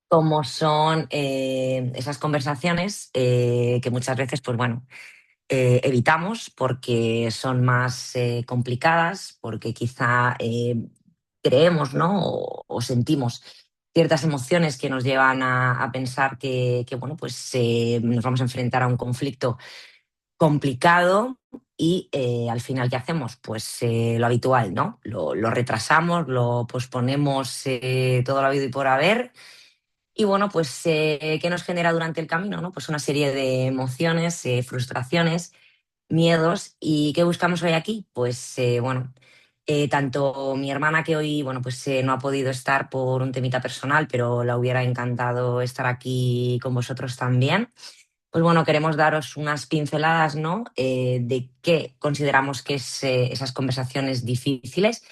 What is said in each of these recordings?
como son esas conversaciones que muchas veces, pues bueno, evitamos porque son más complicadas, porque quizá creemos, ¿no? O sentimos ciertas emociones que nos llevan a pensar que, bueno, pues nos vamos a enfrentar a un conflicto complicado y al final, ¿qué hacemos? Pues lo habitual, ¿no? Lo retrasamos, lo posponemos todo lo habido y por haber. Y bueno, pues ¿qué nos genera durante el camino? ¿No? Pues una serie de emociones, frustraciones, miedos. ¿Y qué buscamos hoy aquí? Pues bueno, tanto mi hermana que hoy, bueno, pues no ha podido estar por un temita personal, pero la hubiera encantado estar aquí con vosotros también. Pues bueno, queremos daros unas pinceladas, ¿no? De qué consideramos que es esas conversaciones difíciles.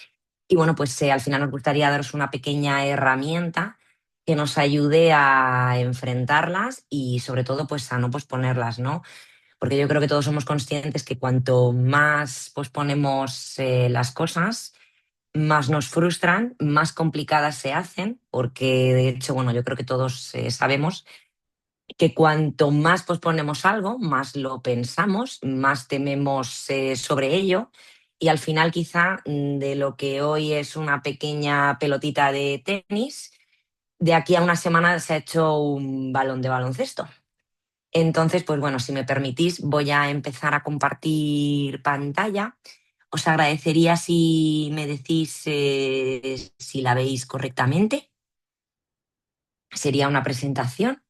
Y bueno, pues al final nos gustaría daros una pequeña herramienta que nos ayude a enfrentarlas y sobre todo pues a no posponerlas, ¿no? Porque yo creo que todos somos conscientes que cuanto más posponemos las cosas, más nos frustran, más complicadas se hacen, porque de hecho, bueno, yo creo que todos sabemos que cuanto más posponemos algo, más lo pensamos, más tememos sobre ello y al final quizá de lo que hoy es una pequeña pelotita de tenis, de aquí a una semana se ha hecho un balón de baloncesto. Entonces, pues bueno, si me permitís, voy a empezar a compartir pantalla. Os agradecería si me decís si la veis correctamente. Sería una presentación.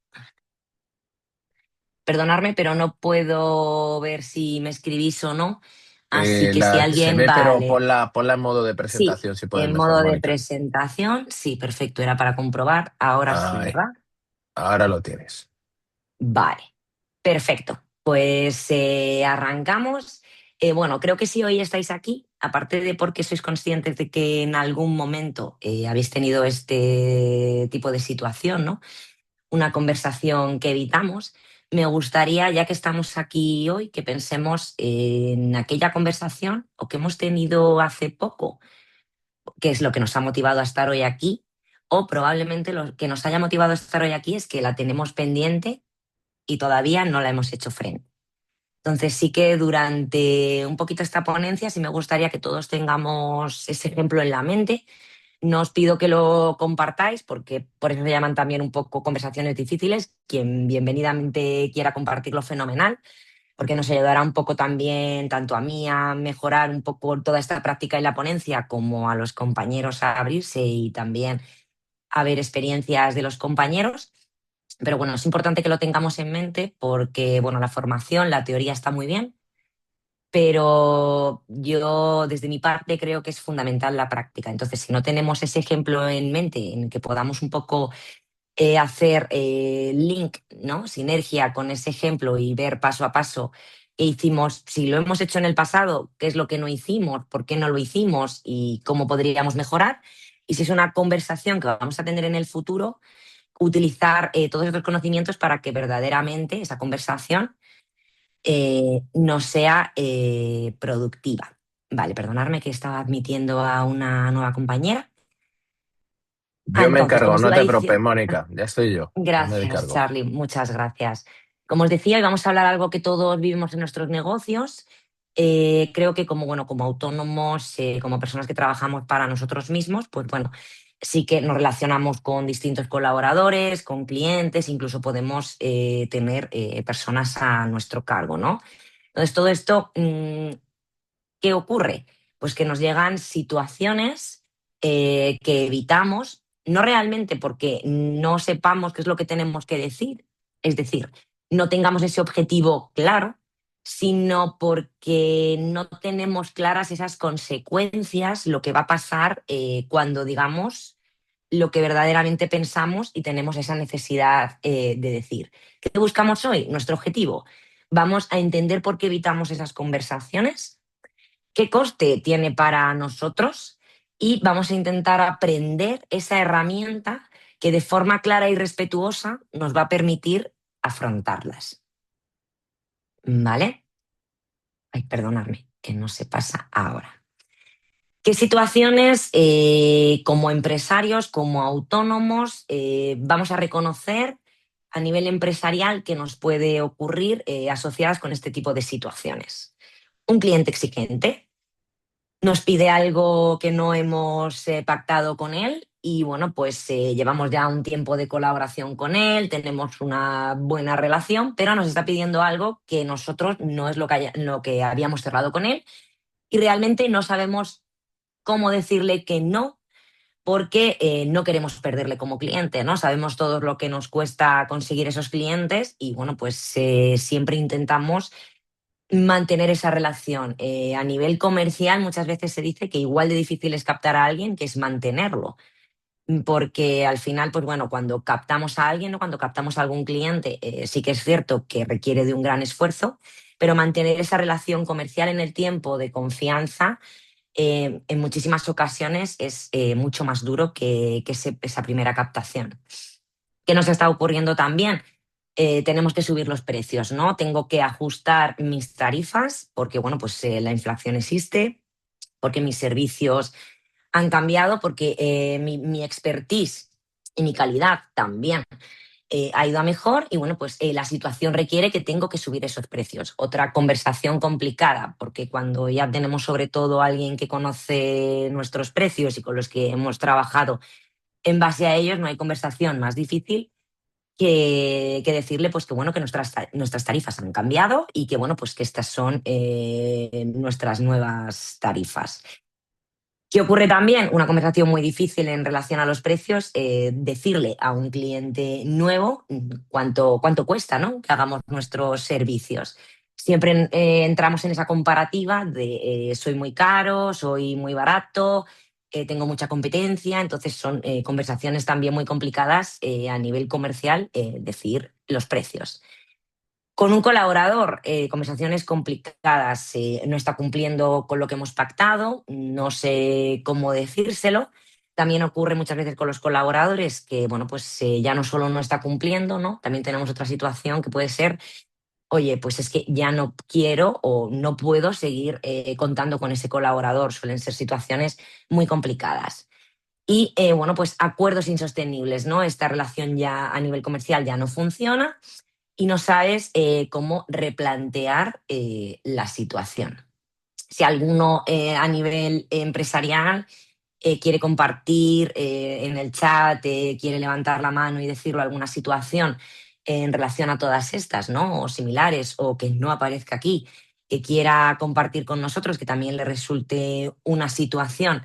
Perdonadme, pero no puedo ver si me escribís o no. Así que si Se alguien, ve, pero vale. ponla en modo de Sí, presentación si puedes en mejor, modo de Mónica. presentación, sí, perfecto, era para comprobar. Ahora sí, Ay, ¿verdad? ahora lo tienes. Vale, perfecto. Pues arrancamos. Bueno, creo que si hoy estáis aquí, aparte de porque sois conscientes de que en algún momento habéis tenido este tipo de situación, ¿no? Una conversación que evitamos, me gustaría, ya que estamos aquí hoy, que pensemos en aquella conversación o que hemos tenido hace poco, que es lo que nos ha motivado a estar hoy aquí, o probablemente lo que nos haya motivado a estar hoy aquí es que la tenemos pendiente y todavía no la hemos hecho frente. Entonces sí que durante un poquito esta ponencia sí me gustaría que todos tengamos ese ejemplo en la mente. No os pido que lo compartáis porque por eso se llaman también un poco conversaciones difíciles. Quien bienvenidamente quiera compartirlo, fenomenal, porque nos ayudará un poco también, tanto a mí a mejorar un poco toda esta práctica en la ponencia, como a los compañeros a abrirse y también a ver experiencias de los compañeros. Pero bueno, es importante que lo tengamos en mente porque, bueno, la formación, la teoría está muy bien, pero yo desde mi parte creo que es fundamental la práctica. Entonces, si no tenemos ese ejemplo en mente en el que podamos un poco hacer link, ¿no? Sinergia con ese ejemplo y ver paso a paso qué hicimos, si lo hemos hecho en el pasado, qué es lo que no hicimos, por qué no lo hicimos y cómo podríamos mejorar. Y si es una conversación que vamos a tener en el futuro, utilizar todos esos conocimientos para que verdaderamente esa conversación no sea productiva. Vale, perdonadme que estaba admitiendo a una nueva compañera. Yo me Entonces, como encargo, os no iba te preocupes, diciendo, Mónica, ya estoy yo. Yo me gracias, encargo. Charlie, muchas gracias. Como os decía, hoy vamos a hablar algo que todos vivimos en nuestros negocios. Creo que como, bueno, como autónomos, como personas que trabajamos para nosotros mismos, pues bueno, sí que nos relacionamos con distintos colaboradores, con clientes, incluso podemos tener personas a nuestro cargo, ¿no? Entonces, todo esto, ¿qué ocurre? Pues que nos llegan situaciones que evitamos, no realmente porque no sepamos qué es lo que tenemos que decir, es decir, no tengamos ese objetivo claro, sino porque no tenemos claras esas consecuencias, lo que va a pasar cuando digamos lo que verdaderamente pensamos y tenemos esa necesidad de decir. ¿Qué buscamos hoy? Nuestro objetivo. Vamos a entender por qué evitamos esas conversaciones, qué coste tiene para nosotros y vamos a intentar aprender esa herramienta que de forma clara y respetuosa nos va a permitir afrontarlas. ¿Vale? Ay, perdonadme, que no se pasa ahora. ¿Qué situaciones como empresarios, como autónomos, vamos a reconocer a nivel empresarial que nos puede ocurrir asociadas con este tipo de situaciones? Un cliente exigente nos pide algo que no hemos pactado con él y bueno, pues llevamos ya un tiempo de colaboración con él, tenemos una buena relación, pero nos está pidiendo algo que nosotros no es lo que habíamos cerrado con él y realmente no sabemos cómo decirle que no porque no queremos perderle como cliente, ¿no? Sabemos todo lo que nos cuesta conseguir esos clientes y bueno, pues siempre intentamos mantener esa relación. A nivel comercial muchas veces se dice que igual de difícil es captar a alguien que es mantenerlo, porque al final, pues bueno, cuando captamos a alguien o cuando captamos a algún cliente, sí que es cierto que requiere de un gran esfuerzo, pero mantener esa relación comercial en el tiempo de confianza en muchísimas ocasiones es mucho más duro que esa primera captación. ¿Qué nos está ocurriendo también? Tenemos que subir los precios, ¿no? Tengo que ajustar mis tarifas porque, bueno, pues la inflación existe, porque mis servicios han cambiado, porque mi expertise y mi calidad también ha ido a mejor y bueno, pues la situación requiere que tengo que subir esos precios. Otra conversación complicada, porque cuando ya tenemos sobre todo a alguien que conoce nuestros precios y con los que hemos trabajado en base a ellos, no hay conversación más difícil que decirle pues que bueno, que nuestras tarifas han cambiado y que bueno, pues que estas son nuestras nuevas tarifas. ¿Qué ocurre también? Una conversación muy difícil en relación a los precios, decirle a un cliente nuevo cuánto cuesta, ¿no? Que hagamos nuestros servicios. Siempre entramos en esa comparativa de soy muy caro, soy muy barato, tengo mucha competencia, entonces son conversaciones también muy complicadas a nivel comercial, decir los precios. Con un colaborador, conversaciones complicadas, no está cumpliendo con lo que hemos pactado, no sé cómo decírselo. También ocurre muchas veces con los colaboradores que, bueno, pues ya no solo no está cumpliendo, ¿no? También tenemos otra situación que puede ser, oye, pues es que ya no quiero o no puedo seguir contando con ese colaborador. Suelen ser situaciones muy complicadas. Y, bueno, pues acuerdos insostenibles, ¿no? Esta relación ya a nivel comercial ya no funciona y no sabes cómo replantear la situación. Si alguno a nivel empresarial quiere compartir en el chat, quiere levantar la mano y decirlo alguna situación en relación a todas estas, ¿no? O similares, o que no aparezca aquí, que quiera compartir con nosotros, que también le resulte una situación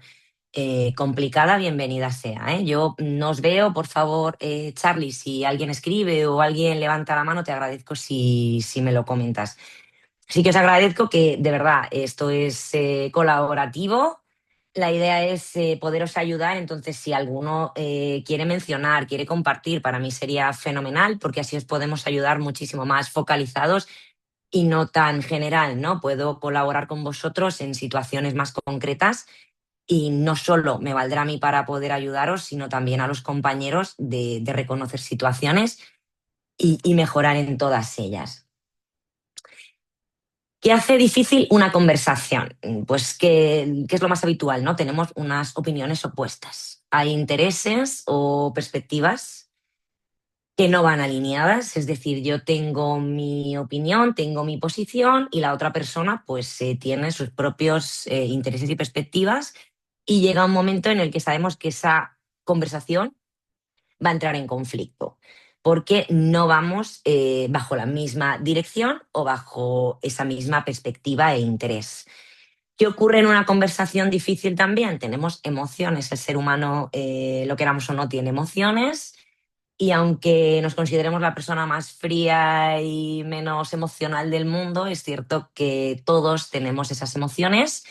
complicada, bienvenida sea. Yo no os veo, por favor, Charlie, si alguien escribe o alguien levanta la mano, te agradezco si me lo comentas. Sí que os agradezco que, de verdad, esto es colaborativo. La idea es poderos ayudar, entonces si alguno quiere mencionar, quiere compartir, para mí sería fenomenal porque así os podemos ayudar muchísimo más focalizados y no tan general, ¿no? Puedo colaborar con vosotros en situaciones más concretas y no solo me valdrá a mí para poder ayudaros, sino también a los compañeros de reconocer situaciones y mejorar en todas ellas. ¿Qué hace difícil una conversación? Pues que es lo más habitual, ¿no? Tenemos unas opiniones opuestas. Hay intereses o perspectivas que no van alineadas, es decir, yo tengo mi opinión, tengo mi posición y la otra persona pues tiene sus propios intereses y perspectivas y llega un momento en el que sabemos que esa conversación va a entrar en conflicto, porque no vamos bajo la misma dirección o bajo esa misma perspectiva e interés. ¿Qué ocurre en una conversación difícil también? Tenemos emociones, el ser humano, lo queramos o no, tiene emociones. Y aunque nos consideremos la persona más fría y menos emocional del mundo, es cierto que todos tenemos esas emociones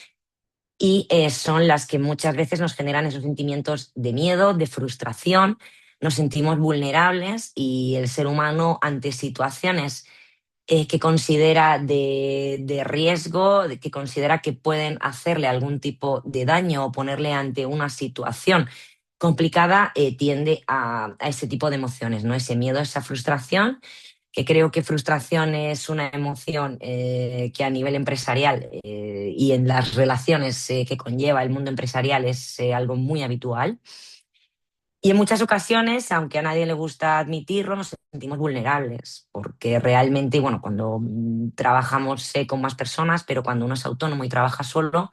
y son las que muchas veces nos generan esos sentimientos de miedo, de frustración, nos sentimos vulnerables y el ser humano ante situaciones que considera de riesgo, que considera que pueden hacerle algún tipo de daño o ponerle ante una situación complicada, tiende a ese tipo de emociones, ¿no? Ese miedo, esa frustración que creo que frustración es una emoción que a nivel empresarial y en las relaciones que conlleva el mundo empresarial es algo muy habitual. Y en muchas ocasiones, aunque a nadie le gusta admitirlo, nos sentimos vulnerables, porque realmente, bueno, cuando trabajamos con más personas, pero cuando uno es autónomo y trabaja solo,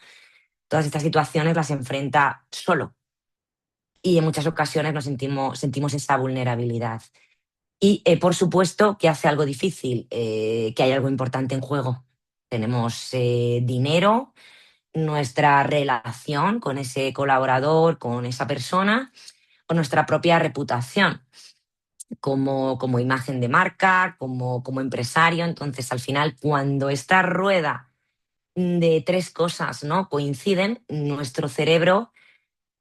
todas estas situaciones las enfrenta solo. Y en muchas ocasiones sentimos esa vulnerabilidad. Y por supuesto que hace algo difícil, que hay algo importante en juego. Tenemos dinero, nuestra relación con ese colaborador, con esa persona, o nuestra propia reputación como imagen de marca, como empresario. Entonces, al final, cuando esta rueda de tres cosas, ¿no?, coinciden, nuestro cerebro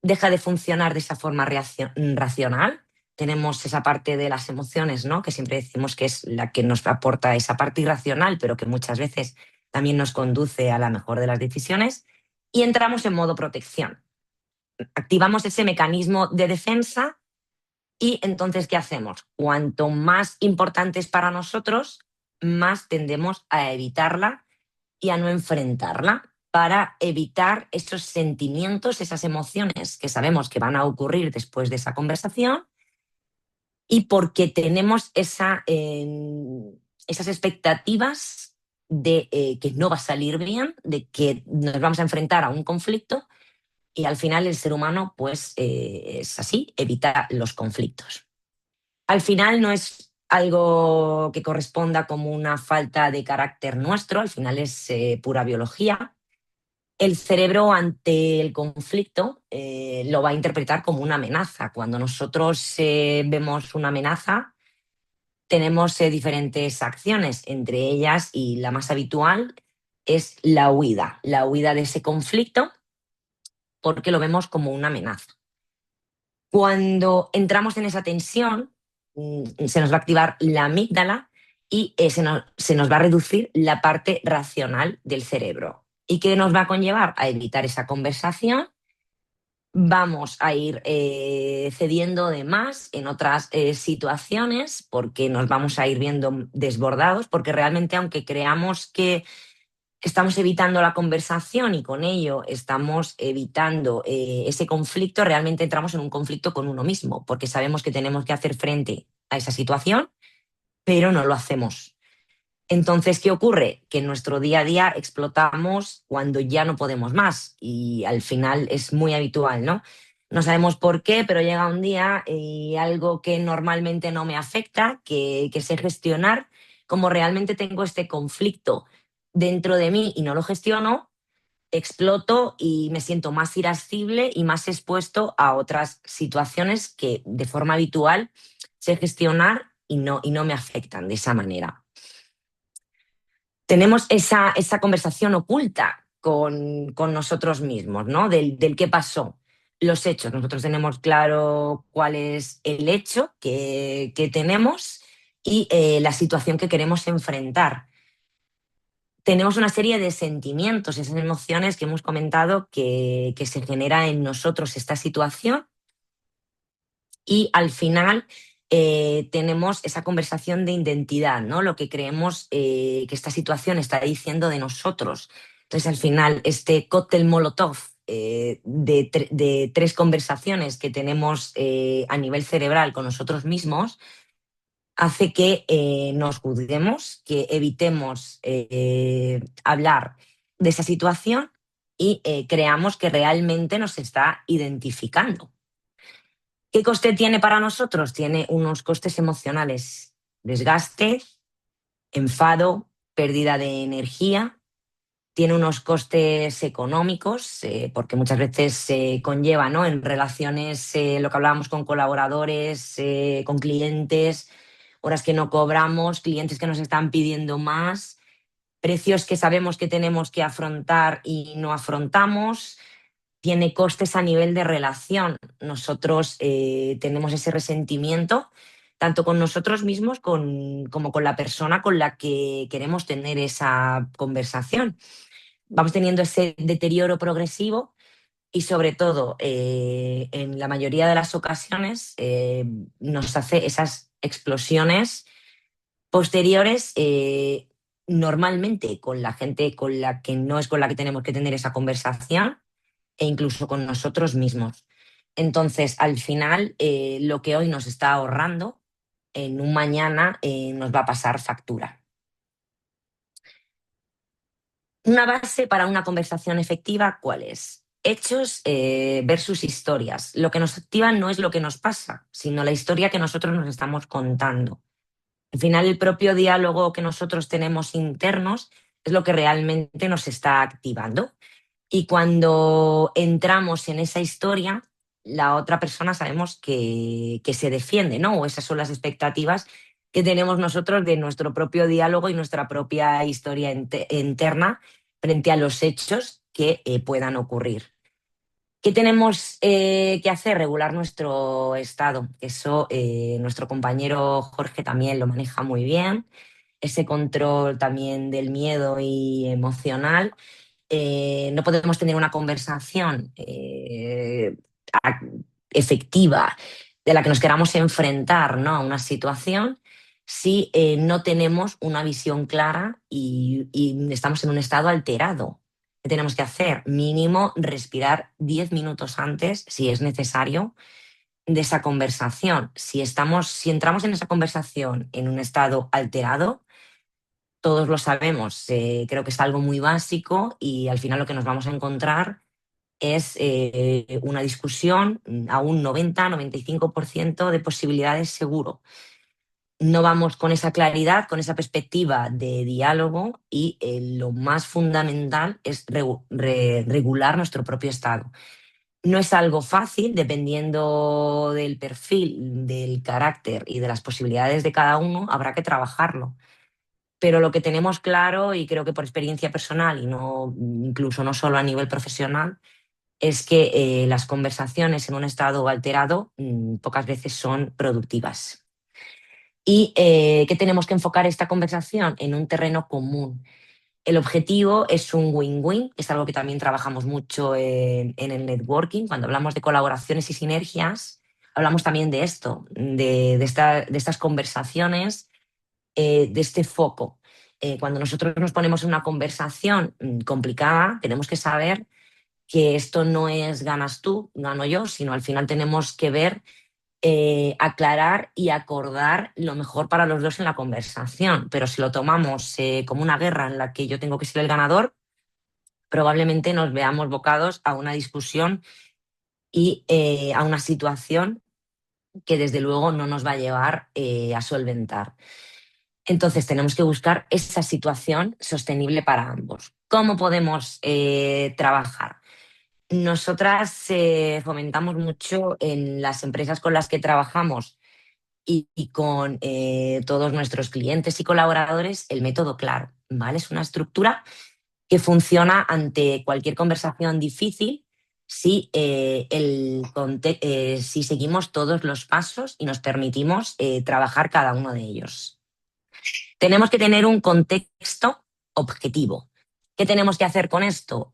deja de funcionar de esa forma racional. Tenemos esa parte de las emociones, ¿no?, que siempre decimos que es la que nos aporta esa parte irracional, pero que muchas veces también nos conduce a la mejor de las decisiones, y entramos en modo protección. Activamos ese mecanismo de defensa y entonces, ¿qué hacemos? Cuanto más importante es para nosotros, más tendemos a evitarla y a no enfrentarla, para evitar esos sentimientos, esas emociones que sabemos que van a ocurrir después de esa conversación, y porque tenemos esas expectativas de que no va a salir bien, de que nos vamos a enfrentar a un conflicto, y al final el ser humano pues es así, evita los conflictos. Al final no es algo que corresponda como una falta de carácter nuestro, al final es pura biología. El cerebro ante el conflicto lo va a interpretar como una amenaza. Cuando nosotros vemos una amenaza, tenemos diferentes acciones, entre ellas, y la más habitual, es la huida de ese conflicto, porque lo vemos como una amenaza. Cuando entramos en esa tensión, se nos va a activar la amígdala y se nos va a reducir la parte racional del cerebro. ¿Y qué nos va a conllevar? A evitar esa conversación. Vamos a ir cediendo de más en otras situaciones, porque nos vamos a ir viendo desbordados, porque realmente, aunque creamos que estamos evitando la conversación y con ello estamos evitando ese conflicto, realmente entramos en un conflicto con uno mismo, porque sabemos que tenemos que hacer frente a esa situación, pero no lo hacemos. Entonces, ¿qué ocurre? Que en nuestro día a día explotamos cuando ya no podemos más, y al final es muy habitual, ¿no? No sabemos por qué, pero llega un día y algo que normalmente no me afecta, que sé gestionar, como realmente tengo este conflicto dentro de mí y no lo gestiono, exploto y me siento más irascible y más expuesto a otras situaciones que de forma habitual sé gestionar y no me afectan de esa manera. Tenemos esa conversación oculta con nosotros mismos, ¿no? Del qué pasó, los hechos. Nosotros tenemos claro cuál es el hecho que tenemos y la situación que queremos enfrentar. Tenemos una serie de sentimientos, esas emociones que hemos comentado que se genera en nosotros esta situación, y al final tenemos esa conversación de identidad, ¿no? Lo que creemos que esta situación está diciendo de nosotros. Entonces, al final, este cóctel Molotov de tres conversaciones que tenemos a nivel cerebral con nosotros mismos hace que nos juzguemos, que evitemos hablar de esa situación y creamos que realmente nos está identificando. ¿Qué coste tiene para nosotros? Tiene unos costes emocionales: desgaste, enfado, pérdida de energía. Tiene unos costes económicos, porque muchas veces se conlleva, ¿no?, en relaciones, lo que hablábamos con colaboradores, con clientes, horas que no cobramos, clientes que nos están pidiendo más, precios que sabemos que tenemos que afrontar y no afrontamos. Tiene costes a nivel de relación. Nosotros tenemos ese resentimiento tanto con nosotros mismos como con la persona con la que queremos tener esa conversación. Vamos teniendo ese deterioro progresivo y, sobre todo, en la mayoría de las ocasiones nos hace esas explosiones Posteriores, normalmente con la gente con la que no es con la que tenemos que tener esa conversación e incluso con nosotros mismos. Entonces, al final, lo que hoy nos está ahorrando, en un mañana nos va a pasar factura. Una base para una conversación efectiva, ¿cuál es? Hechos versus historias. Lo que nos activa no es lo que nos pasa, sino la historia que nosotros nos estamos contando. Al final, el propio diálogo que nosotros tenemos internos es lo que realmente nos está activando. Y cuando entramos en esa historia, la otra persona sabemos que se defiende, ¿no? O esas son las expectativas que tenemos nosotros de nuestro propio diálogo y nuestra propia historia interna frente a los hechos que puedan ocurrir. ¿Qué tenemos que hacer? Regular nuestro estado. Eso nuestro compañero Jorge también lo maneja muy bien. Ese control también del miedo y emocional. No podemos tener una conversación efectiva de la que nos queramos enfrentar, ¿no?, a una situación si no tenemos una visión clara y estamos en un estado alterado. ¿Qué tenemos que hacer? Mínimo respirar 10 minutos antes, si es necesario, de esa conversación. Si entramos en esa conversación en un estado alterado, todos lo sabemos, creo que es algo muy básico y al final lo que nos vamos a encontrar es una discusión a un 90-95% de posibilidades seguro. No vamos con esa claridad, con esa perspectiva de diálogo y lo más fundamental es regular nuestro propio estado. No es algo fácil, dependiendo del perfil, del carácter y de las posibilidades de cada uno, habrá que trabajarlo. Pero lo que tenemos claro, y creo que por experiencia personal y no, incluso no solo a nivel profesional, es que las conversaciones en un estado alterado pocas veces son productivas. ¿Y qué tenemos que enfocar esta conversación? En un terreno común. El objetivo es un win-win, es algo que también trabajamos mucho en el networking. Cuando hablamos de colaboraciones y sinergias, hablamos también de esto, de estas conversaciones, de este foco. Cuando nosotros nos ponemos en una conversación complicada, tenemos que saber que esto no es ganas tú, gano yo, sino al final tenemos que ver, aclarar y acordar lo mejor para los dos en la conversación. Pero si lo tomamos como una guerra en la que yo tengo que ser el ganador, probablemente nos veamos bocados a una discusión y a una situación que desde luego no nos va a llevar a solventar. Entonces tenemos que buscar esa situación sostenible para ambos. ¿Cómo podemos trabajar? Nosotras fomentamos mucho en las empresas con las que trabajamos y con todos nuestros clientes y colaboradores el método CLARO, ¿vale? Es una estructura que funciona ante cualquier conversación difícil si, si seguimos todos los pasos y nos permitimos trabajar cada uno de ellos. Tenemos que tener un contexto objetivo. ¿Qué tenemos que hacer con esto?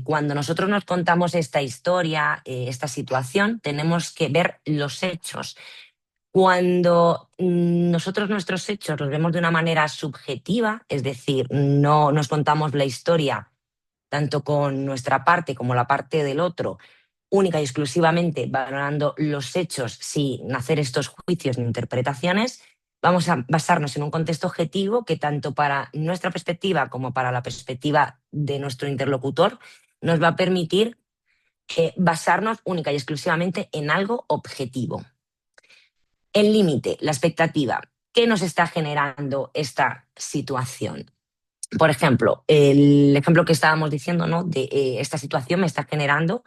Cuando nosotros nos contamos esta historia, esta situación, tenemos que ver los hechos. Cuando nosotros nuestros hechos los vemos de una manera subjetiva, es decir, no nos contamos la historia tanto con nuestra parte como la parte del otro, única y exclusivamente valorando los hechos sin hacer estos juicios ni interpretaciones, vamos a basarnos en un contexto objetivo que tanto para nuestra perspectiva como para la perspectiva de nuestro interlocutor nos va a permitir basarnos única y exclusivamente en algo objetivo. El límite, la expectativa. ¿Qué nos está generando esta situación? Por ejemplo, el ejemplo que estábamos diciendo, ¿no?, de esta situación me está generando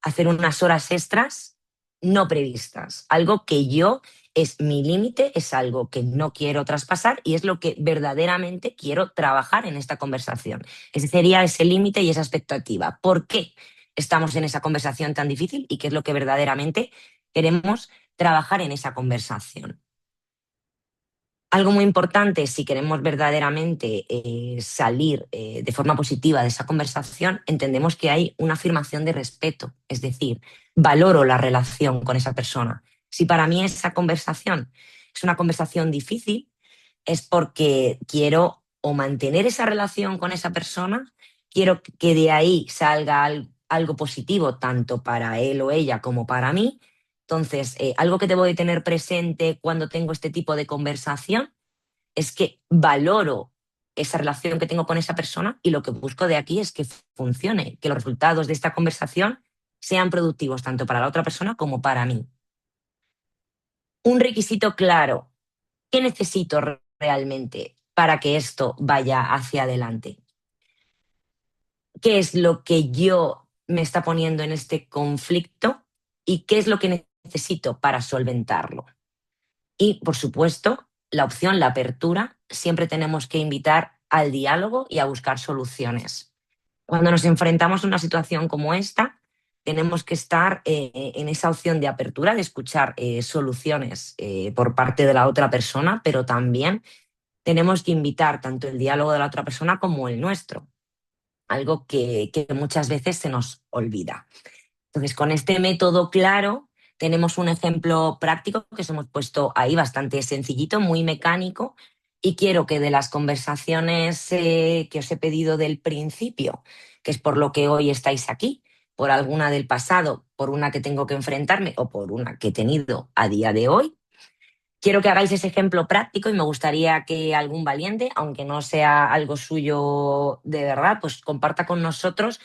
hacer unas horas extras no previstas. Algo que yo es mi límite, es algo que no quiero traspasar y es lo que verdaderamente quiero trabajar en esta conversación. Ese sería ese límite y esa expectativa. ¿Por qué estamos en esa conversación tan difícil y qué es lo que verdaderamente queremos trabajar en esa conversación? Algo muy importante, si queremos verdaderamente salir de forma positiva de esa conversación, entendemos que hay una afirmación de respeto, es decir, valoro la relación con esa persona. Si para mí esa conversación es una conversación difícil, es porque quiero o mantener esa relación con esa persona, quiero que de ahí salga algo positivo, tanto para él o ella como para mí. Entonces, algo que debo de tener presente cuando tengo este tipo de conversación es que valoro esa relación que tengo con esa persona y lo que busco de aquí es que funcione, que los resultados de esta conversación sean productivos tanto para la otra persona como para mí. Un requisito claro. ¿Qué necesito realmente para que esto vaya hacia adelante? ¿Qué es lo que yo me está poniendo en este conflicto y qué es lo que necesito para solventarlo? Y, por supuesto, la opción, la apertura, siempre tenemos que invitar al diálogo y a buscar soluciones. Cuando nos enfrentamos a una situación como esta, tenemos que estar en esa opción de apertura, de escuchar soluciones por parte de la otra persona, pero también tenemos que invitar tanto el diálogo de la otra persona como el nuestro, algo que muchas veces se nos olvida. Entonces, con este método claro, tenemos un ejemplo práctico que os hemos puesto ahí bastante sencillito, muy mecánico, y quiero que de las conversaciones que os he pedido del principio, que es por lo que hoy estáis aquí, por alguna del pasado, por una que tengo que enfrentarme o por una que he tenido a día de hoy, quiero que hagáis ese ejemplo práctico y me gustaría que algún valiente, aunque no sea algo suyo de verdad, pues comparta con nosotros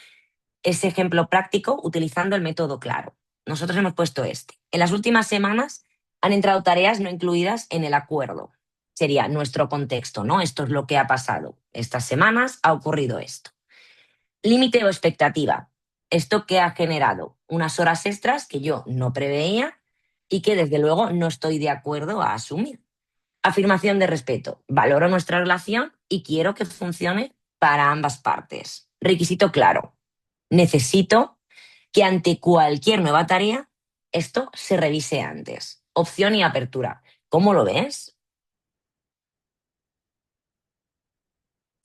ese ejemplo práctico utilizando el método claro. Nosotros hemos puesto este. En las últimas semanas han entrado tareas no incluidas en el acuerdo. Sería nuestro contexto, ¿no? Esto es lo que ha pasado. Estas semanas ha ocurrido esto. Límite o expectativa. Esto que ha generado unas horas extras que yo no preveía y que desde luego no estoy de acuerdo a asumir. Afirmación de respeto. Valoro nuestra relación y quiero que funcione para ambas partes. Requisito claro. Necesito que ante cualquier nueva tarea esto se revise antes. Opción y apertura. ¿Cómo lo ves?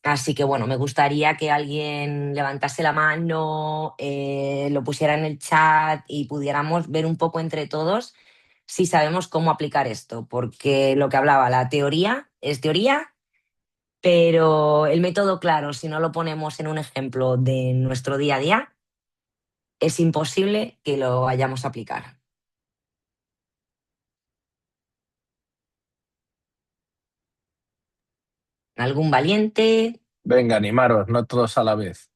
Así que bueno, me gustaría que alguien levantase la mano, lo pusiera en el chat y pudiéramos ver un poco entre todos si sabemos cómo aplicar esto, porque lo que hablaba, la teoría es teoría, pero el método, claro, si no lo ponemos en un ejemplo de nuestro día a día, es imposible que lo vayamos a aplicar. ¿Algún valiente? Venga, animaros, no todos a la vez.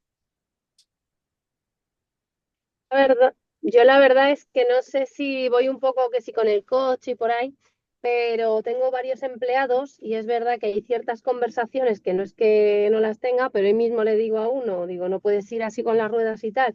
Yo la verdad es que no sé si voy un poco que si con el coche y por ahí, pero tengo varios empleados y es verdad que hay ciertas conversaciones que no es que no las tenga, pero hoy mismo le digo a uno, digo, no puedes ir así con las ruedas y tal,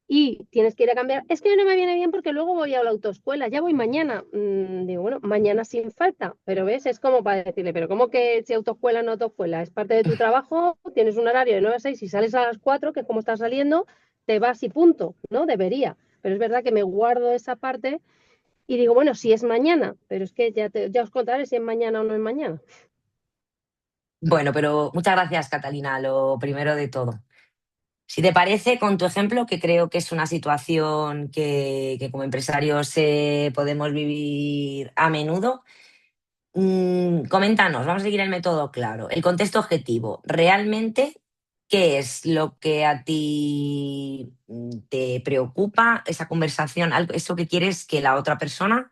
y tienes que ir a cambiar. Es que no me viene bien porque luego voy a la autoescuela, ya voy mañana. Digo, bueno, mañana sin falta, pero ves, es como para decirle, pero ¿cómo que si autoescuela no autoescuela? Es parte de tu trabajo, tienes un horario de 9 a 6 y sales a las 4, que es como estás saliendo, te vas y punto, ¿no? Debería. Pero es verdad que me guardo esa parte y digo, bueno, si es mañana, pero es que ya os contaré si es mañana o no es mañana. Bueno, pero muchas gracias, Catalina, lo primero de todo. Si te parece, con tu ejemplo, que creo que es una situación que como empresarios podemos vivir a menudo, coméntanos, vamos a seguir el método claro. El contexto objetivo, ¿realmente qué es lo que a ti te preocupa, esa conversación, eso que quieres que la otra persona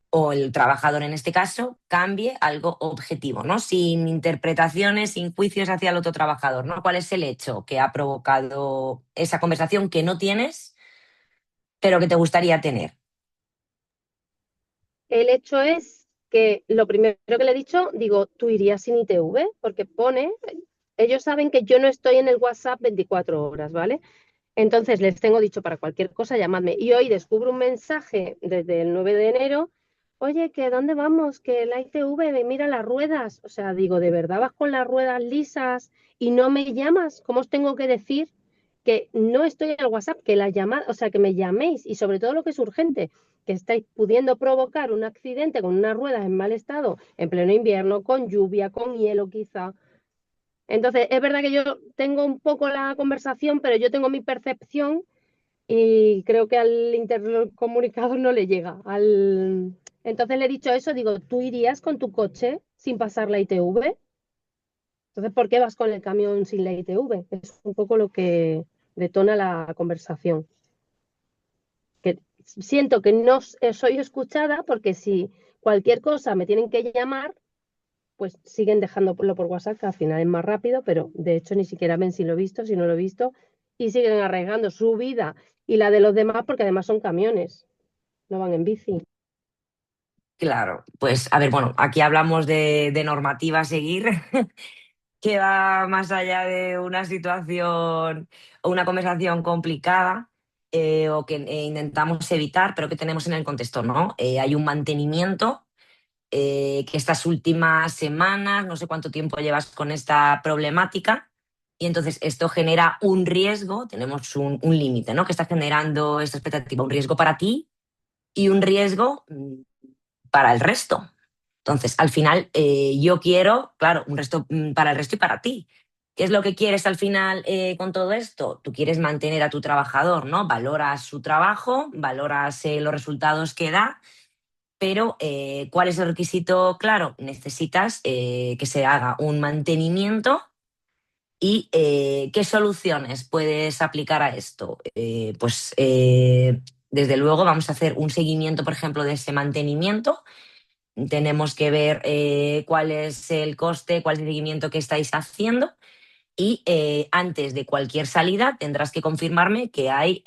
o el trabajador en este caso cambie algo objetivo, ¿no? Sin interpretaciones, sin juicios hacia el otro trabajador, ¿no? ¿Cuál es el hecho que ha provocado esa conversación que no tienes, pero que te gustaría tener? El hecho es que lo primero que le he dicho, digo, tú irías sin ITV, porque pone, ellos saben que yo no estoy en el WhatsApp 24 horas, ¿vale? Entonces les tengo dicho para cualquier cosa, llamadme. Y hoy descubro un mensaje desde el 9 de enero, oye, ¿que dónde vamos? Que la ITV, mira las ruedas. O sea, digo, ¿de verdad vas con las ruedas lisas y no me llamas? ¿Cómo os tengo que decir que no estoy en el WhatsApp, que la llamada, o sea, que me llaméis? Y sobre todo lo que es urgente, que estáis pudiendo provocar un accidente con unas ruedas en mal estado, en pleno invierno, con lluvia, con hielo quizá. Entonces, es verdad que yo tengo un poco la conversación, pero yo tengo mi percepción y creo que al intercomunicador no le llega. Entonces le he dicho eso, digo, ¿tú irías con tu coche sin pasar la ITV? Entonces, ¿por qué vas con el camión sin la ITV? Es un poco lo que detona la conversación. Que siento que no soy escuchada porque si cualquier cosa me tienen que llamar, pues siguen dejándolo por WhatsApp, que al final es más rápido, pero de hecho ni siquiera ven si lo he visto, si no lo he visto, y siguen arriesgando su vida y la de los demás porque además son camiones, no van en bici. Claro, pues a ver, bueno, aquí hablamos de normativa a seguir, que va más allá de una situación o una conversación complicada o que intentamos evitar, pero que tenemos en el contexto, ¿no? Hay un mantenimiento que estas últimas semanas, no sé cuánto tiempo llevas con esta problemática, y entonces esto genera un riesgo, tenemos un límite, ¿no? Que está generando esta expectativa, un riesgo para ti y un riesgo para el resto. Entonces, al final, yo quiero, claro, un resto para el resto y para ti. ¿Qué es lo que quieres al final con todo esto? Tú quieres mantener a tu trabajador, ¿no? Valoras su trabajo, valoras los resultados que da, pero ¿cuál es el requisito? Claro, necesitas que se haga un mantenimiento y ¿qué soluciones puedes aplicar a esto? Desde luego vamos a hacer un seguimiento, por ejemplo, de ese mantenimiento. Tenemos que ver cuál es el coste, cuál es el seguimiento que estáis haciendo y antes de cualquier salida tendrás que confirmarme que hay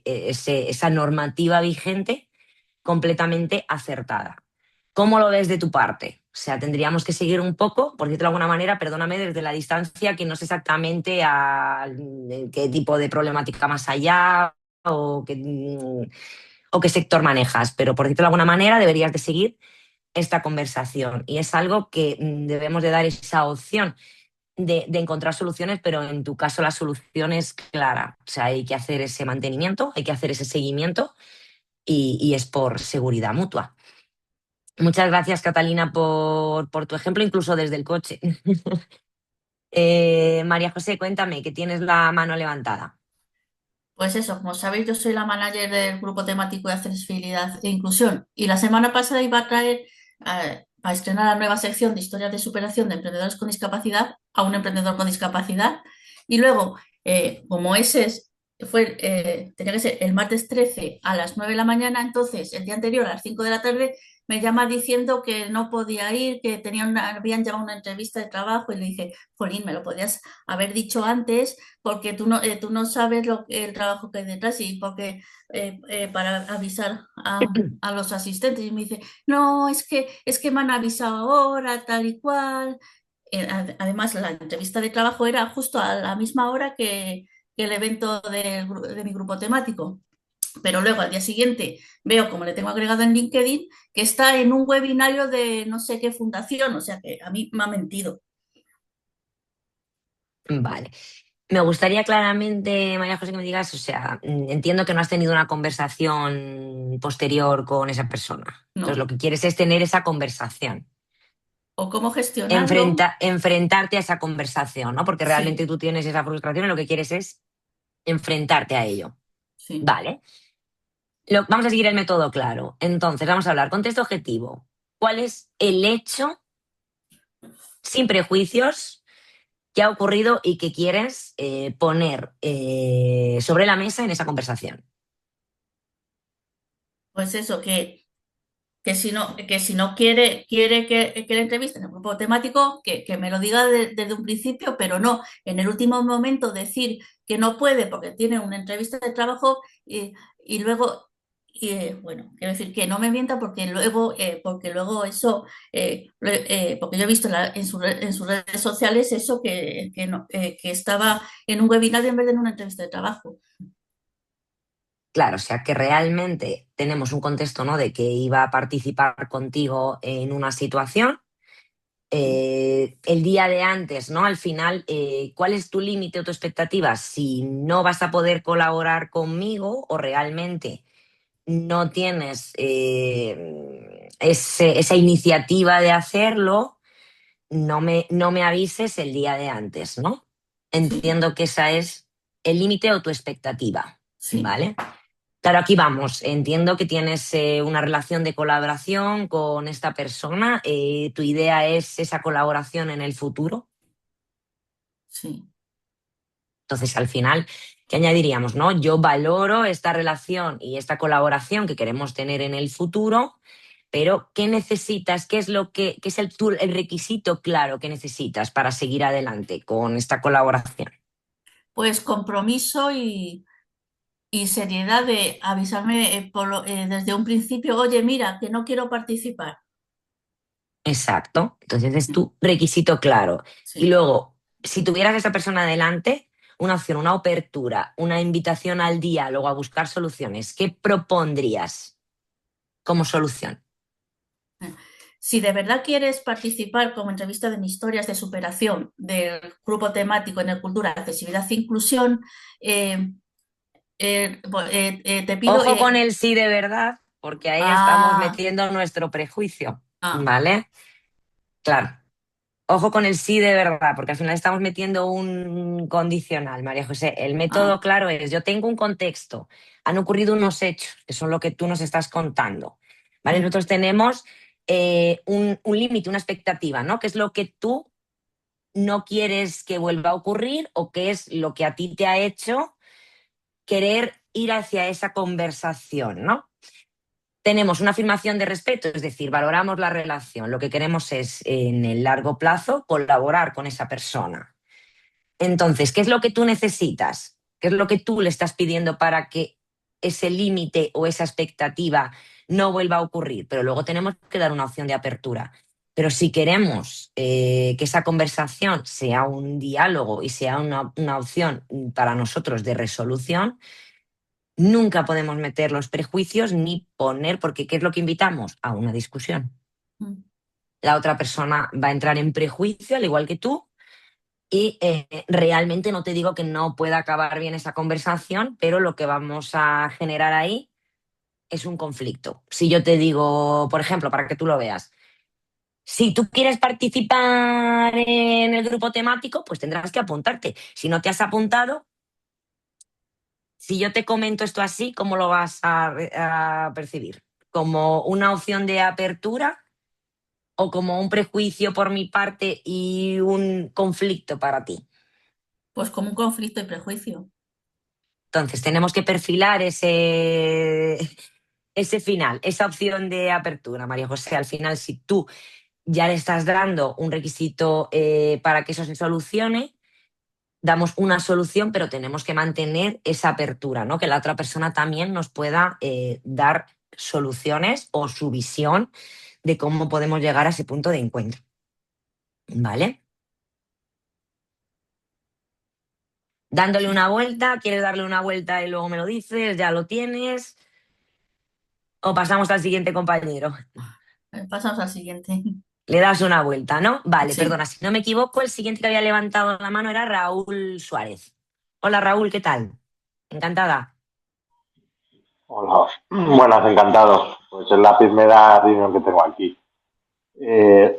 esa normativa vigente completamente acertada. ¿Cómo lo ves de tu parte? O sea, tendríamos que seguir un poco, por decirlo de alguna manera, perdóname, desde la distancia, que no sé exactamente a qué tipo de problemática más allá o qué sector manejas, pero por decirlo de alguna manera deberías de seguir esta conversación y es algo que debemos de dar esa opción de encontrar soluciones, pero en tu caso la solución es clara. O sea, hay que hacer ese mantenimiento, hay que hacer ese seguimiento y es por seguridad mutua. Muchas gracias, Catalina, por tu ejemplo, incluso desde el coche. María José, cuéntame, que tienes la mano levantada. Pues eso, como sabéis, yo soy la manager del grupo temático de accesibilidad e inclusión y la semana pasada iba a traer a estrenar la nueva sección de historias de superación de emprendedores con discapacidad a un emprendedor con discapacidad y luego, como tenía que ser el martes 13 a las 9 de la mañana, entonces el día anterior a las 5 de la tarde me llama diciendo que no podía ir, que habían llevado una entrevista de trabajo y le dije, Jolín, me lo podías haber dicho antes porque tú no sabes el trabajo que hay detrás y porque para avisar a los asistentes. Y me dice, no, es que me han avisado ahora, tal y cual. Además, la entrevista de trabajo era justo a la misma hora que el evento de mi grupo temático. Pero luego al día siguiente veo, como le tengo agregado en LinkedIn, que está en un webinario de no sé qué fundación, o sea que a mí me ha mentido. Vale. Me gustaría claramente, María José, que me digas, o sea, entiendo que no has tenido una conversación posterior con esa persona. Entonces, ¿No? lo que quieres es tener esa conversación. O cómo gestionarlo. Enfrentarte a esa conversación, ¿no? Porque realmente Sí, tú tienes esa frustración y lo que quieres es enfrentarte a ello. sí. Vale. Vamos a seguir el método claro. Entonces, vamos a hablar contexto objetivo. ¿Cuál es el hecho, sin prejuicios, que ha ocurrido y que quieres poner sobre la mesa en esa conversación? Pues eso, que si no quiere que le entreviste en el grupo temático, que me lo diga desde un principio, pero no en el último momento decir que no puede porque tiene una entrevista de trabajo y luego, bueno, quiero decir que no me mienta porque luego eso, porque yo he visto en sus redes sociales eso que estaba en un webinar en vez de en una entrevista de trabajo. Claro, o sea que realmente tenemos un contexto, ¿no? De que iba a participar contigo en una situación. El día de antes, ¿no? Al final, ¿cuál es tu límite o tu expectativa? Si no vas a poder colaborar conmigo o realmente no tienes esa iniciativa de hacerlo, no me avises el día de antes, ¿no? Sí, Entiendo que esa es el límite o tu expectativa, sí. ¿vale? Claro, aquí vamos. Entiendo que tienes una relación de colaboración con esta persona. ¿Tu idea es esa colaboración en el futuro? Sí. Entonces, al final, ¿qué añadiríamos, no? Yo valoro esta relación y esta colaboración que queremos tener en el futuro, pero ¿qué necesitas? ¿Qué es qué es el requisito claro que necesitas para seguir adelante con esta colaboración? Pues compromiso y seriedad de avisarme desde un principio, oye, mira, que no quiero participar. Exacto. Entonces es tu requisito claro. Y Sí. luego, si tuvieras a esa persona delante, una opción, una apertura, una invitación al diálogo, a buscar soluciones, ¿qué propondrías como solución? Si de verdad quieres participar como entrevista de historias de superación del grupo temático en el Cultura, Accesibilidad e Inclusión, te pido... Ojo con el sí de verdad, porque ahí estamos ah, metiendo nuestro prejuicio, ah, ¿vale? Claro. Ojo con el sí de verdad, porque al final estamos metiendo un condicional, María José. El método ah, claro es, yo tengo un contexto, han ocurrido unos hechos, que son lo que tú nos estás contando, ¿vale? mm, Nosotros tenemos un límite, una expectativa, ¿no? ¿Qué es lo que tú no quieres que vuelva a ocurrir o qué es lo que a ti te ha hecho querer ir hacia esa conversación, ¿no? Tenemos una afirmación de respeto, es decir, valoramos la relación. Lo que queremos es, en el largo plazo, colaborar con esa persona. Entonces, ¿qué es lo que tú necesitas? ¿Qué es lo que tú le estás pidiendo para que ese límite o esa expectativa no vuelva a ocurrir? Pero luego tenemos que dar una opción de apertura. Pero si queremos que esa conversación sea un diálogo y sea una opción para nosotros de resolución, nunca podemos meter los prejuicios ni poner, porque ¿qué es lo que invitamos? A una discusión. mm. La otra persona va a entrar en prejuicio, al igual que tú, y realmente no te digo que no pueda acabar bien esa conversación, pero lo que vamos a generar ahí es un conflicto. Si yo te digo, por ejemplo, para que tú lo veas, si tú quieres participar en el grupo temático, pues tendrás que apuntarte. Si no te has apuntado, si yo te comento esto así, ¿cómo lo vas a percibir? ¿Como una opción de apertura o como un prejuicio por mi parte y un conflicto para ti? Pues como un conflicto y prejuicio. Entonces, tenemos que perfilar ese final, esa opción de apertura, María José. Al final, si tú ya le estás dando un requisito para que eso se solucione, damos una solución, pero tenemos que mantener esa apertura, ¿no? Que la otra persona también nos pueda dar soluciones o su visión de cómo podemos llegar a ese punto de encuentro. ¿Vale? Dándole una vuelta, ¿quieres darle una vuelta y luego me lo dices? ¿Ya lo tienes? ¿O pasamos al siguiente compañero? Pasamos al siguiente. Le das una vuelta, ¿no? Vale, Sí. perdona, si no me equivoco, el siguiente que había levantado la mano era Raúl Suárez. Hola Raúl, ¿qué tal? Encantada. Hola, buenas, encantado. Pues es la primera reunión que tengo aquí.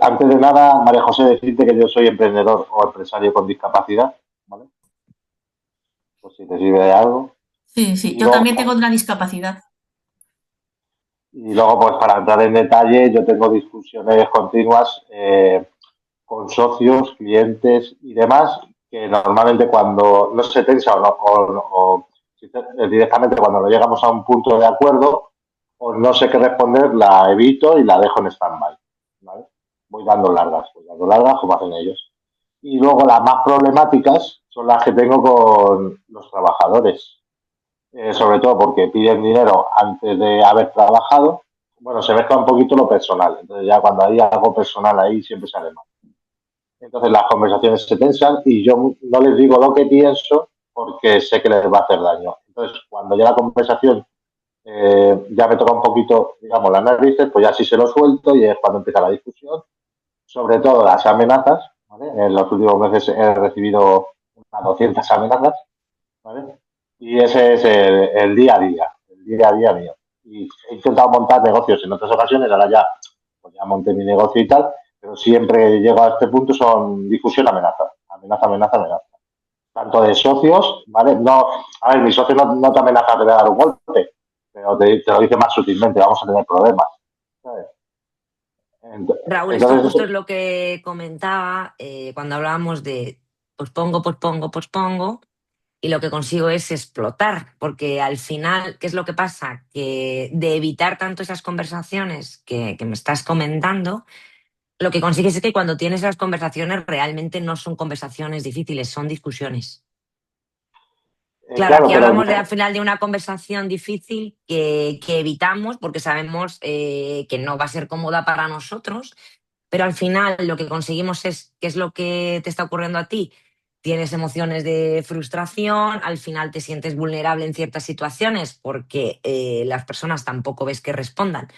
Antes de nada, María José, decirte que yo soy emprendedor o empresario con discapacidad, ¿vale? Pues si te sirve de algo. Sí, sí. Y Yo luego, también tengo una discapacidad. pues para entrar en detalle, yo tengo discusiones continuas con socios, clientes y demás, que normalmente cuando no se tensa directamente cuando no llegamos a un punto de acuerdo, o no sé qué responder, la evito y la dejo en stand-by, ¿vale? Voy dando largas, como hacen ellos. Y luego las más problemáticas son las que tengo con los trabajadores, sobre todo porque piden dinero antes de haber trabajado. Bueno, se mezcla un poquito lo personal, entonces ya cuando hay algo personal ahí siempre sale mal. Entonces las conversaciones se tensan y yo no les digo lo que pienso porque sé que les va a hacer daño. Entonces, cuando ya la conversación ya me toca un poquito, digamos, las narices, pues ya sí se lo suelto y es cuando empieza la discusión. Sobre todo las amenazas, ¿vale? En los últimos meses he recibido unas 200 amenazas, ¿vale? Y ese es el día a día mío. Y he intentado montar negocios en otras ocasiones, ahora ya, pues ya monté mi negocio y tal, pero siempre que llego a este punto son discusión, amenaza, amenaza, amenaza, amenaza. Tanto de socios, ¿vale? No, a ver, mi socio no te amenaza de dar un golpe, pero te lo dice más sutilmente, vamos a tener problemas, ¿sabes? Raúl, esto Entonces, justo es lo que comentaba cuando hablábamos de pospongo, y lo que consigo es explotar, porque al final, ¿qué es lo que pasa? Que de evitar tanto esas conversaciones que me estás comentando, lo que consigues es que cuando tienes esas conversaciones realmente no son conversaciones difíciles, son discusiones. Claro, claro, aquí pero hablamos al final de una conversación difícil que evitamos porque sabemos que no va a ser cómoda para nosotros, pero al final lo que conseguimos es, ¿qué es lo que te está ocurriendo a ti? Tienes emociones de frustración, al final te sientes vulnerable en ciertas situaciones porque las personas tampoco ves que respondan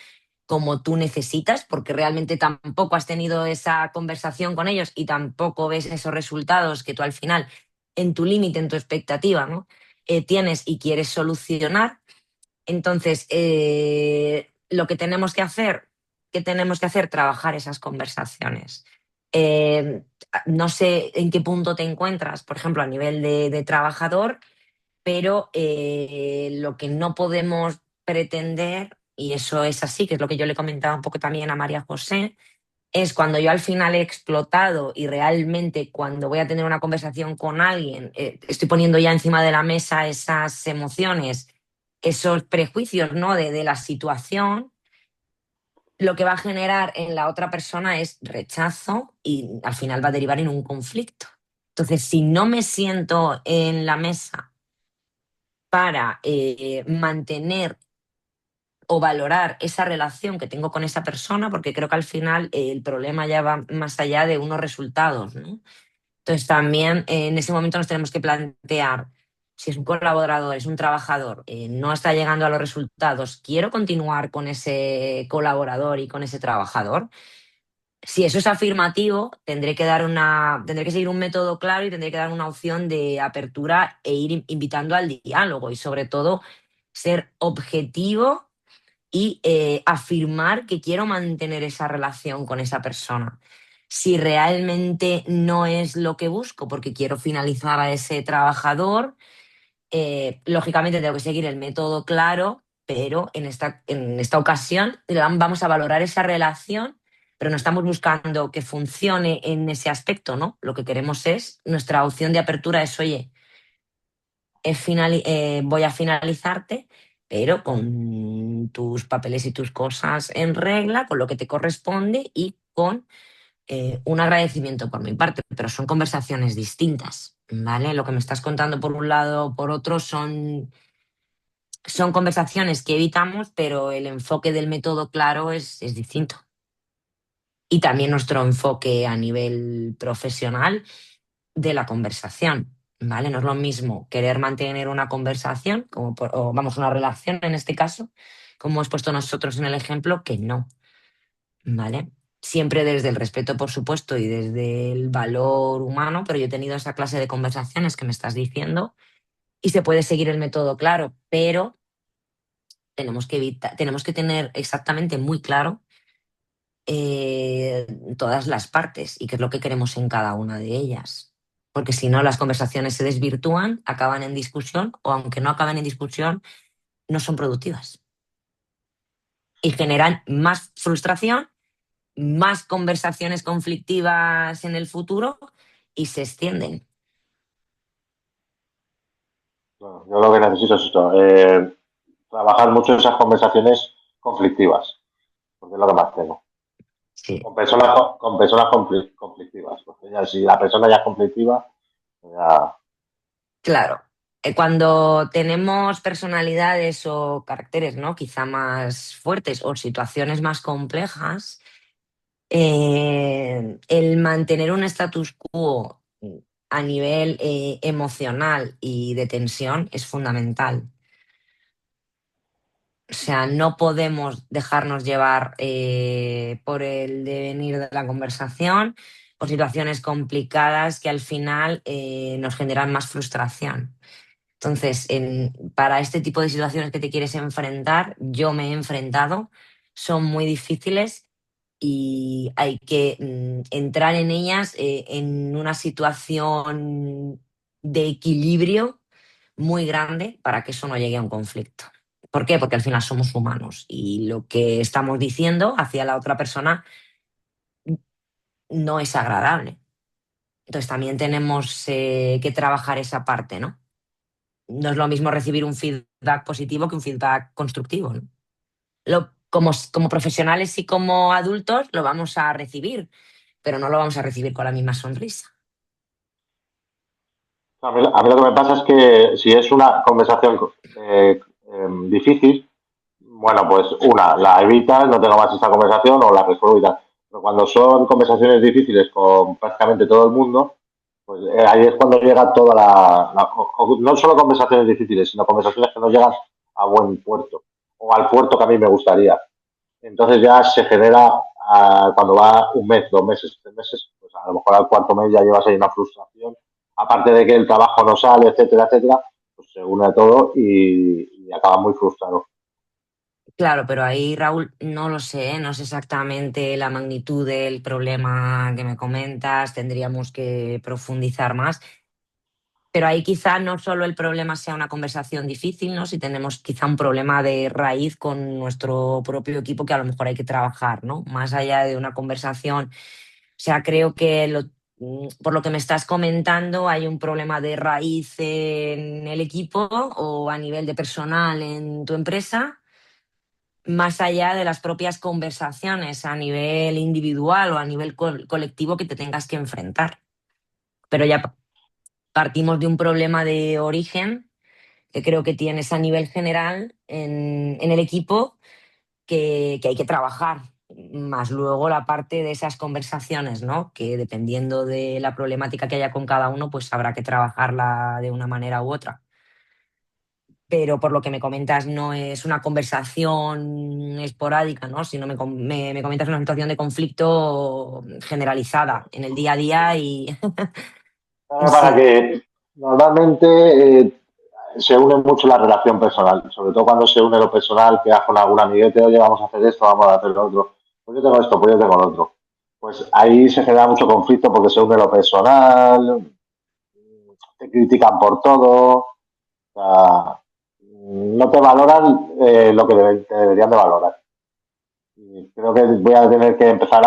como tú necesitas, porque realmente tampoco has tenido esa conversación con ellos y tampoco ves esos resultados que tú al final, en tu límite, en tu expectativa, ¿no? Tienes y quieres solucionar. Entonces, lo que tenemos que hacer, ¿qué tenemos que hacer? Trabajar esas conversaciones. Eh, no sé en qué punto te encuentras, por ejemplo, a nivel de trabajador, pero lo que no podemos pretender, y eso es así, que es lo que yo le comentaba un poco también a María José, es cuando yo al final he explotado y realmente cuando voy a tener una conversación con alguien, estoy poniendo ya encima de la mesa esas emociones, esos prejuicios, ¿no? de la situación, lo que va a generar en la otra persona es rechazo y al final va a derivar en un conflicto. Entonces, si no me siento en la mesa para mantener o valorar esa relación que tengo con esa persona, porque creo que al final el problema ya va más allá de unos resultados, ¿no? Entonces también en ese momento nos tenemos que plantear si es un colaborador, es un trabajador, no está llegando a los resultados, ¿quiero continuar con ese colaborador y con ese trabajador? Si eso es afirmativo, tendré que seguir un método claro y tendré que dar una opción de apertura e ir invitando al diálogo y sobre todo ser objetivo y afirmar que quiero mantener esa relación con esa persona. Si realmente no es lo que busco porque quiero finalizar a ese trabajador, lógicamente tengo que seguir el método claro, pero en esta ocasión vamos a valorar esa relación, pero no estamos buscando que funcione en ese aspecto, ¿no? Lo que queremos es, nuestra opción de apertura es, oye, voy a finalizarte, pero con tus papeles y tus cosas en regla, con lo que te corresponde y con un agradecimiento por mi parte, pero son conversaciones distintas, ¿vale? Lo que me estás contando por un lado o por otro son conversaciones que evitamos, pero el enfoque del método claro es distinto. Y también nuestro enfoque a nivel profesional de la conversación, ¿vale? No es lo mismo querer mantener una conversación, o vamos, una relación en este caso, como hemos puesto nosotros en el ejemplo, que no, ¿vale? Siempre desde el respeto, por supuesto, y desde el valor humano, pero yo he tenido esa clase de conversaciones que me estás diciendo y se puede seguir el método claro, pero tenemos que tener exactamente muy claro todas las partes y qué es lo que queremos en cada una de ellas. Porque si no, las conversaciones se desvirtúan, acaban en discusión o aunque no acaben en discusión, no son productivas. Y generan más frustración, más conversaciones conflictivas en el futuro y se extienden. bueno, yo lo que necesito es esto, trabajar mucho en esas conversaciones conflictivas, porque es lo que más tengo. Sí, Con personas conflictivas, porque ya, si la persona ya es conflictiva, ya, claro. Cuando tenemos personalidades o caracteres, ¿no? Quizá más fuertes o situaciones más complejas, el mantener un status quo a nivel emocional y de tensión es fundamental. O sea, no podemos dejarnos llevar por el devenir de la conversación, por situaciones complicadas que al final nos generan más frustración. Entonces, para este tipo de situaciones que te quieres enfrentar, yo me he enfrentado, son muy difíciles y hay que entrar en ellas en una situación de equilibrio muy grande para que eso no llegue a un conflicto. ¿Por qué? Porque al final somos humanos y lo que estamos diciendo hacia la otra persona no es agradable. Entonces también tenemos que trabajar esa parte, ¿no? No es lo mismo recibir un feedback positivo que un feedback constructivo, ¿no? Como profesionales y como adultos lo vamos a recibir, pero no lo vamos a recibir con la misma sonrisa. A mí lo que me pasa es que si es una conversación difícil, bueno, pues la evitas, no tengo más esta conversación o la resuelvo y tal. Pero cuando son conversaciones difíciles con prácticamente todo el mundo, pues ahí es cuando llega toda no solo conversaciones difíciles, sino conversaciones que no llegan a buen puerto o al puerto que a mí me gustaría. Entonces ya se genera, cuando va un mes, 2 meses, 3 meses, pues a lo mejor al cuarto mes ya llevas ahí una frustración. Aparte de que el trabajo no sale, etcétera, etcétera, pues se une todo y acaba muy frustrado. Claro, pero ahí, Raúl, no lo sé, ¿eh? No sé exactamente la magnitud del problema que me comentas, tendríamos que profundizar más. Pero ahí quizá no solo el problema sea una conversación difícil, ¿no? Si tenemos quizá un problema de raíz con nuestro propio equipo que a lo mejor hay que trabajar, ¿no? Más allá de una conversación. O sea, creo que por lo que me estás comentando hay un problema de raíz en el equipo o a nivel de personal en tu empresa, más allá de las propias conversaciones a nivel individual o a nivel colectivo que te tengas que enfrentar. Pero ya partimos de un problema de origen que creo que tienes a nivel general en el equipo que hay que trabajar, más luego la parte de esas conversaciones, ¿no? Que dependiendo de la problemática que haya con cada uno, pues habrá que trabajarla de una manera u otra. Pero por lo que me comentas, no es una conversación esporádica, ¿no? Sino me comentas una situación de conflicto generalizada en el día a día y Para sí. que normalmente se une mucho la relación personal, sobre todo cuando se une lo personal, que con algún amiguete, oye, vamos a hacer esto, vamos a hacer lo otro, pues yo tengo esto, pues yo tengo lo otro. Pues ahí se genera mucho conflicto porque se une lo personal, te critican por todo, o sea, no te valoran lo que te deberían de valorar. Y creo que voy a tener que empezar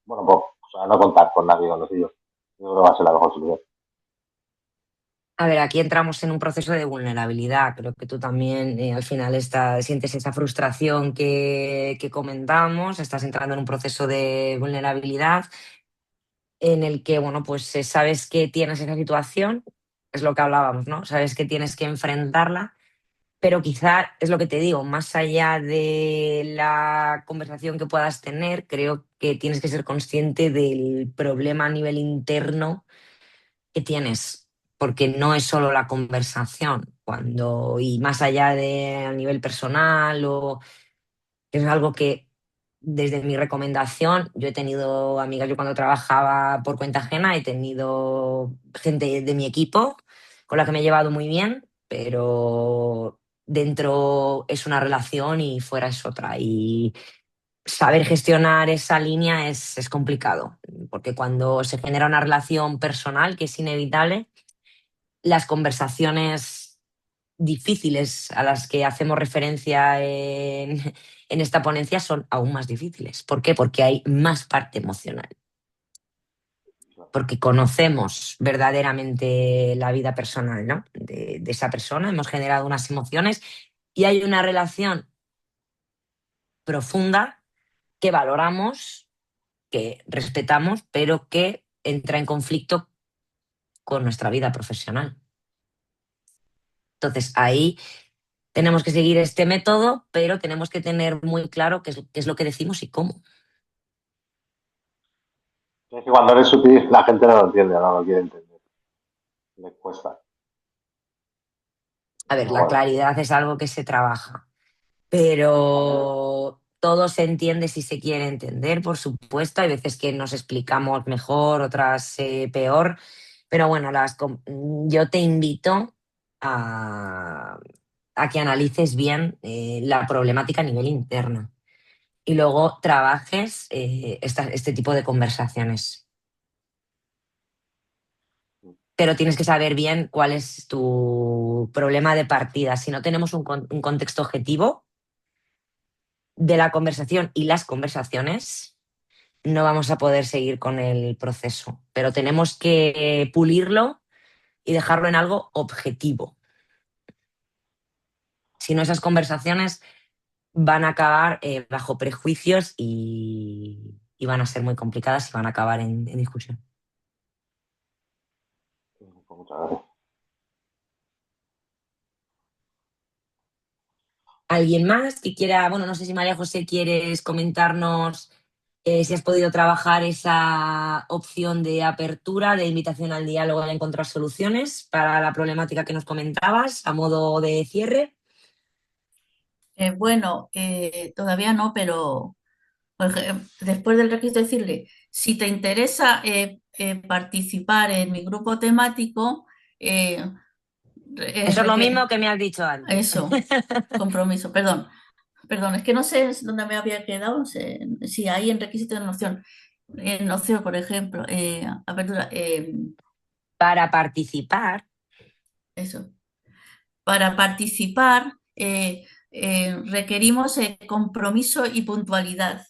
bueno, pues, a no contar con nadie con los hijos. Yo creo que va a ser la mejor solución. A ver, aquí entramos en un proceso de vulnerabilidad. Creo que tú también al final sientes esa frustración que comentamos, estás entrando en un proceso de vulnerabilidad en el que, bueno, pues sabes que tienes esa situación, es lo que hablábamos, ¿no? Sabes que tienes que enfrentarla, pero quizá es lo que te digo, más allá de la conversación que puedas tener, creo que tienes que ser consciente del problema a nivel interno que tienes, porque no es solo la conversación, y más allá de a nivel personal, o es algo que desde mi recomendación, yo he tenido amigas, yo cuando trabajaba por cuenta ajena, he tenido gente de mi equipo con la que me he llevado muy bien, pero dentro es una relación y fuera es otra. Y saber gestionar esa línea es complicado, porque cuando se genera una relación personal, que es inevitable, las conversaciones difíciles a las que hacemos referencia en esta ponencia son aún más difíciles. ¿Por qué? Porque hay más parte emocional, porque conocemos verdaderamente la vida personal, ¿no? de esa persona, hemos generado unas emociones y hay una relación profunda que valoramos, que respetamos, pero que entra en conflicto con nuestra vida profesional. Entonces, ahí tenemos que seguir este método, pero tenemos que tener muy claro qué es lo que decimos y cómo. Es que cuando eres sutil, la gente no lo entiende, no lo quiere entender. Le cuesta. A ver, Pero la bueno, claridad es algo que se trabaja, pero todo se entiende si se quiere entender, por supuesto. Hay veces que nos explicamos mejor, otras peor, pero bueno, yo te invito a, a que analices bien la problemática a nivel interno y luego trabajes este tipo de conversaciones. pero tienes que saber bien cuál es tu problema de partida. Si no tenemos un contexto objetivo de la conversación y las conversaciones, no vamos a poder seguir con el proceso, pero tenemos que pulirlo y dejarlo en algo objetivo. Si no, esas conversaciones van a acabar bajo prejuicios y van a ser muy complicadas y van a acabar en discusión. Muchas gracias. ¿Alguien más que quiera? Bueno, no sé si María José quieres comentarnos si has podido trabajar esa opción de apertura, de invitación al diálogo y a encontrar soluciones para la problemática que nos comentabas a modo de cierre. Bueno, todavía no, pero después del registro decirle, si te interesa participar en mi grupo temático, Eso es lo mismo que me has dicho antes. Eso, compromiso, perdón, es que no sé dónde me había quedado, si ahí en requisito de noción, por ejemplo, apertura, Para participar, eso, para participar requerimos compromiso y puntualidad.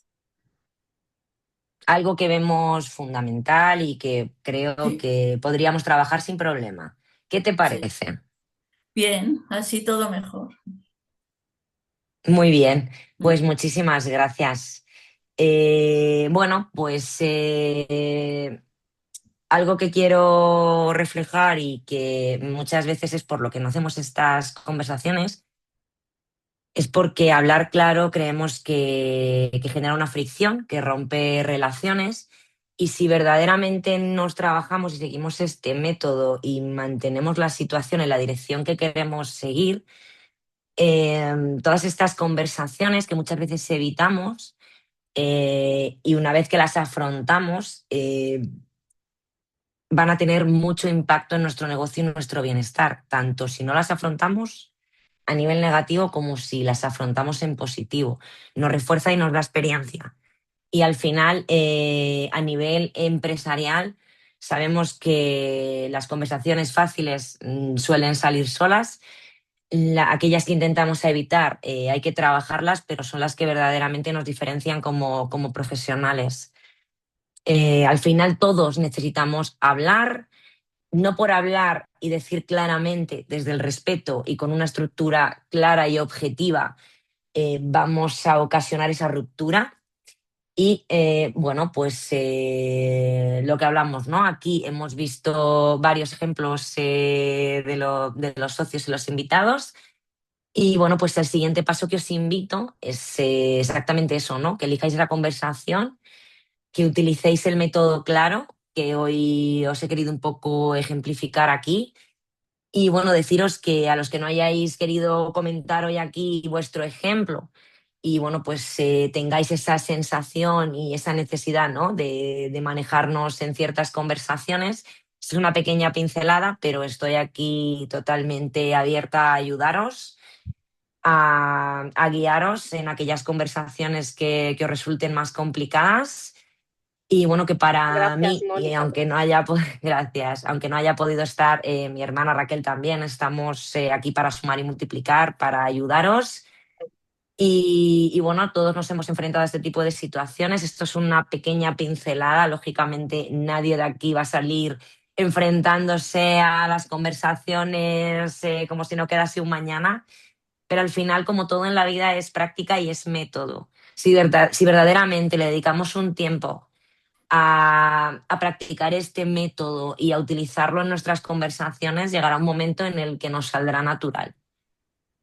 algo que vemos fundamental y que creo Sí, que podríamos trabajar sin problema. ¿Qué te sí. parece? Bien, así todo mejor. Muy bien, pues muchísimas gracias. Bueno, pues algo que quiero reflejar y que muchas veces es por lo que no hacemos estas conversaciones, es porque hablar claro creemos que genera una fricción, que rompe relaciones, y si verdaderamente nos trabajamos y seguimos este método y mantenemos la situación en la dirección que queremos seguir, todas estas conversaciones que muchas veces evitamos y una vez que las afrontamos, van a tener mucho impacto en nuestro negocio y nuestro bienestar, tanto si no las afrontamos a nivel negativo como si las afrontamos en positivo. Nos refuerza y nos da experiencia. Y al final, a nivel empresarial, sabemos que las conversaciones fáciles suelen salir solas. Aquellas que intentamos evitar hay que trabajarlas, pero son las que verdaderamente nos diferencian como profesionales. Al final todos necesitamos hablar, no por hablar y decir claramente desde el respeto y con una estructura clara y objetiva vamos a ocasionar esa ruptura. Y bueno, pues lo que hablamos, ¿no? Aquí hemos visto varios ejemplos de los socios y los invitados. Y bueno, pues el siguiente paso que os invito es exactamente eso, ¿no? Que elijáis la conversación, que utilicéis el método claro, que hoy os he querido un poco ejemplificar aquí. Y bueno, deciros que a los que no hayáis querido comentar hoy aquí vuestro ejemplo y bueno, pues tengáis esa sensación y esa necesidad, ¿no? de manejarnos en ciertas conversaciones. Es una pequeña pincelada, pero estoy aquí totalmente abierta a ayudaros, a guiaros en aquellas conversaciones que os resulten más complicadas. Y bueno, que para Gracias, mí, y Mónica. aunque no haya, gracias, aunque no haya podido estar mi hermana Raquel también, estamos aquí para sumar y multiplicar, para ayudaros. Y bueno, todos nos hemos enfrentado a este tipo de situaciones. Esto es una pequeña pincelada. Lógicamente, nadie de aquí va a salir enfrentándose a las conversaciones como si no quedase un mañana. Pero al final, como todo en la vida, es práctica y es método. Si verdaderamente le dedicamos un tiempo a practicar este método y a utilizarlo en nuestras conversaciones, llegará un momento en el que nos saldrá natural.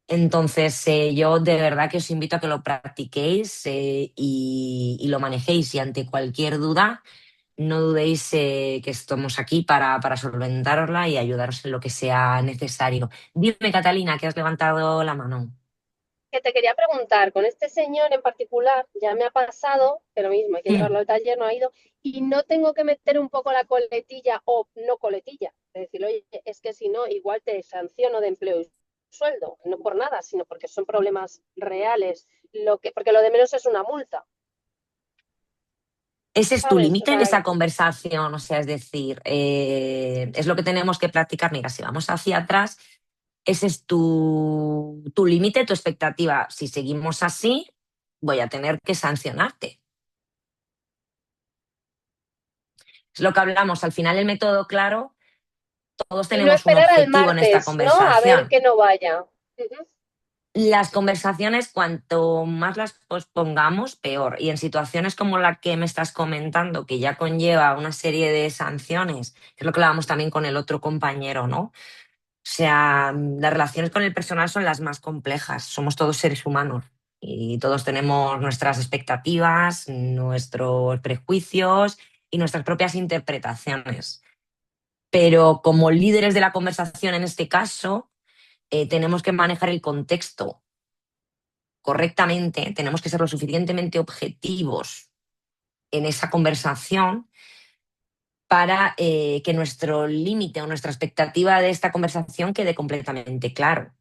Entonces, yo de verdad que os invito a que lo practiquéis y lo manejéis. Y ante cualquier duda, no dudéis que estamos aquí para solventarosla y ayudaros en lo que sea necesario. Dime, Catalina, que has levantado la mano. Que te quería preguntar, con este señor en particular, ya me ha pasado, pero mismo hay que llevarlo al taller, no ha ido, y no tengo que meter un poco la coletilla o no coletilla, es decir, oye, es que si no, igual te sanciono de empleo y sueldo, no por nada, sino porque son problemas reales, porque lo de menos es una multa. Ese es tu ¿sabes? O límite en sea, esa conversación, o sea, es decir, es lo que tenemos que practicar. Mira, si vamos hacia atrás, ese es tu límite, tu expectativa. Si seguimos así, voy a tener que sancionarte. Es lo que hablamos. Al final, el método claro, todos y no tenemos un esperar al objetivo en esta martes, ¿no? A ver conversación. que no vaya. Ujú. Las conversaciones, cuanto más las pospongamos, peor. Y en situaciones como la que me estás comentando, que ya conlleva una serie de sanciones, que es lo que hablábamos también con el otro compañero, ¿no? O sea, las relaciones con el personal son las más complejas. Somos todos seres humanos y todos tenemos nuestras expectativas, nuestros prejuicios y nuestras propias interpretaciones. Pero como líderes de la conversación en este caso, tenemos que manejar el contexto correctamente, tenemos que ser lo suficientemente objetivos en esa conversación para que nuestro límite o nuestra expectativa de esta conversación quede completamente claro.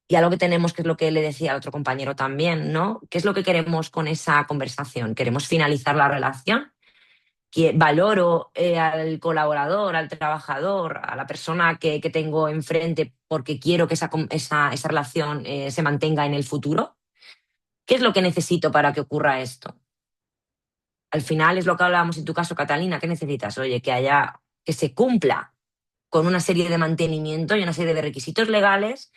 Y algo que tenemos, que es lo que le decía al otro compañero también, ¿no? ¿Qué es lo que queremos con esa conversación? ¿Queremos finalizar la relación? Que valoro al colaborador, al trabajador, a la persona que tengo enfrente porque quiero que esa relación se mantenga en el futuro. ¿Qué es lo que necesito para que ocurra esto? Al final es lo que hablábamos en tu caso, Catalina. ¿Qué necesitas? Oye, que se cumpla con una serie de mantenimiento y una serie de requisitos legales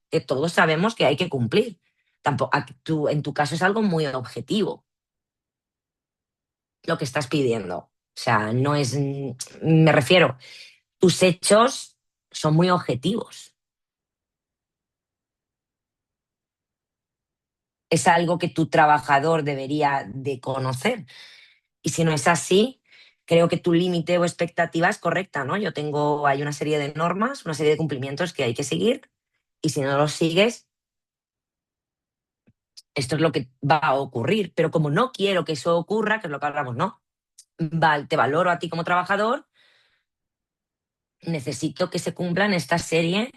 que todos sabemos que hay que cumplir. Tampoco, en tu caso es algo muy objetivo lo que estás pidiendo. O sea, no es, me refiero, tus hechos son muy objetivos. Es algo que tu trabajador debería de conocer. Y si no es así, creo que tu límite o expectativa es correcta, ¿no? Hay una serie de normas, una serie de cumplimientos que hay que seguir, y si no los sigues, esto es lo que va a ocurrir. Pero como no quiero que eso ocurra, que es lo que hablamos, ¿no? Te valoro a ti como trabajador, necesito que se cumplan esta serie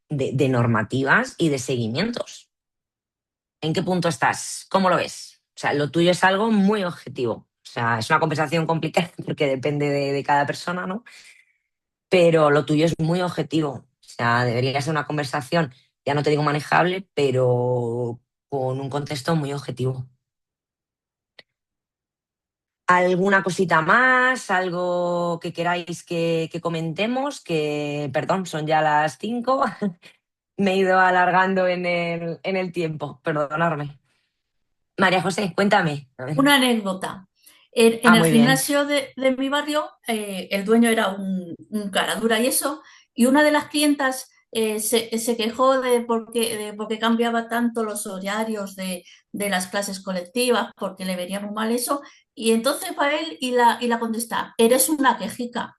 de normativas y de seguimientos. ¿En qué punto estás? ¿Cómo lo ves? O sea, lo tuyo es algo muy objetivo. O sea, es una conversación complicada porque depende de cada persona, ¿no? Pero lo tuyo es muy objetivo. O sea, debería ser una conversación, ya no te digo manejable, pero con un contexto muy objetivo. ¿Alguna cosita más? ¿Algo que queráis que comentemos? Que, perdón, son ya las 5. Me he ido alargando en el tiempo, perdonadme. María José, cuéntame. A ver. Una anécdota. En el Muy bien. gimnasio de mi barrio, el dueño era un cara dura y eso, y una de las clientas se quejó de por qué cambiaba tanto los horarios de las clases colectivas, porque le venía muy mal eso, y entonces para él y la contesta, eres una quejica.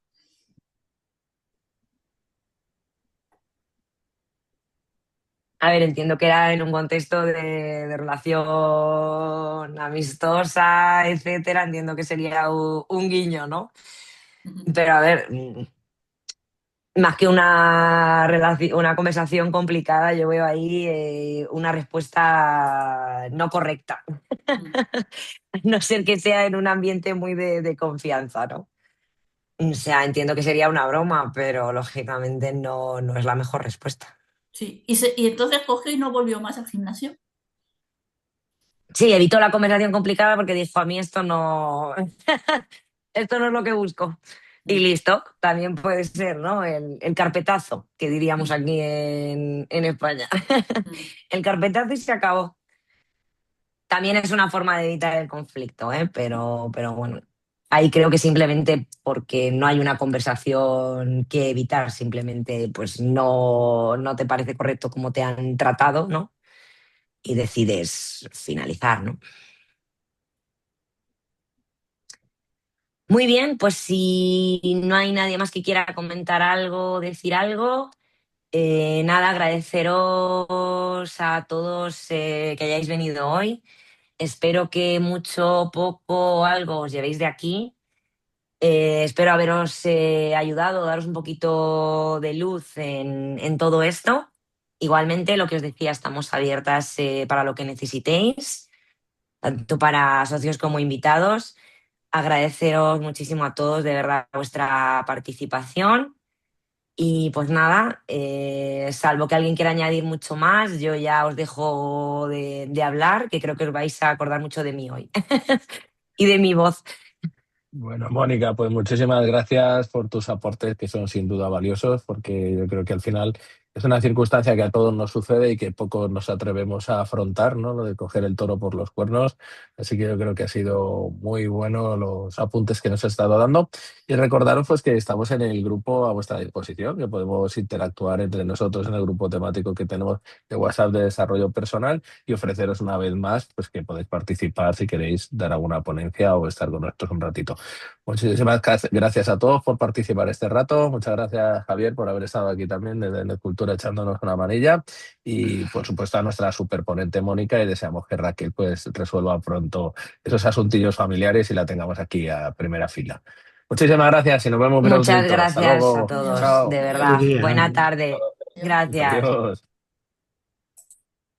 A ver, entiendo que era en un contexto de relación amistosa, etcétera. Entiendo que sería un guiño, ¿no? Pero a ver, más que una conversación complicada, yo veo ahí una respuesta no correcta. A no ser que sea en un ambiente muy de confianza, ¿no? O sea, entiendo que sería una broma, pero lógicamente no es la mejor respuesta. Sí, y entonces cogió y no volvió más al gimnasio. Sí, evitó la conversación complicada porque dijo, a mí esto no es lo que busco. Y listo, también puede ser, ¿no? El carpetazo, que diríamos aquí en España. El carpetazo y se acabó. También es una forma de evitar el conflicto, ¿eh? Pero bueno, ahí creo que simplemente porque no hay una conversación que evitar, simplemente pues no te parece correcto cómo te han tratado, ¿no? Y decides finalizar, ¿no? Muy bien, pues si no hay nadie más que quiera comentar algo, decir algo, nada, agradeceros a todos que hayáis venido hoy. Espero que mucho, poco o algo os llevéis de aquí. Espero haberos ayudado, daros un poquito de luz en todo esto. Igualmente, lo que os decía, estamos abiertas para lo que necesitéis, tanto para socios como invitados. agradeceros muchísimo a todos, de verdad, vuestra participación. Y pues nada, salvo que alguien quiera añadir mucho más, yo ya os dejo de hablar, que creo que os vais a acordar mucho de mí hoy y de mi voz. Bueno, Mónica, pues muchísimas gracias por tus aportes, que son sin duda valiosos, porque yo creo que al final es una circunstancia que a todos nos sucede y que pocos nos atrevemos a afrontar, ¿no? Lo de coger el toro por los cuernos. Así que yo creo que ha sido muy bueno los apuntes que nos has estado dando. Y recordaros pues que estamos en el grupo a vuestra disposición, que podemos interactuar entre nosotros en el grupo temático que tenemos de WhatsApp de desarrollo personal y ofreceros una vez más pues que podéis participar si queréis dar alguna ponencia o estar con nosotros un ratito. Muchísimas gracias a todos por participar este rato. Muchas gracias, Javier, por haber estado aquí también desde NetCultura echándonos una manilla. Y, por supuesto, a nuestra superponente Mónica, y deseamos que Raquel pues resuelva pronto esos asuntillos familiares y la tengamos aquí a primera fila. Muchísimas gracias y nos vemos Muchas pronto. Hasta gracias a luego. todos, Chao. de Buenos verdad. días. Buena tarde. Adiós. Gracias. Adiós.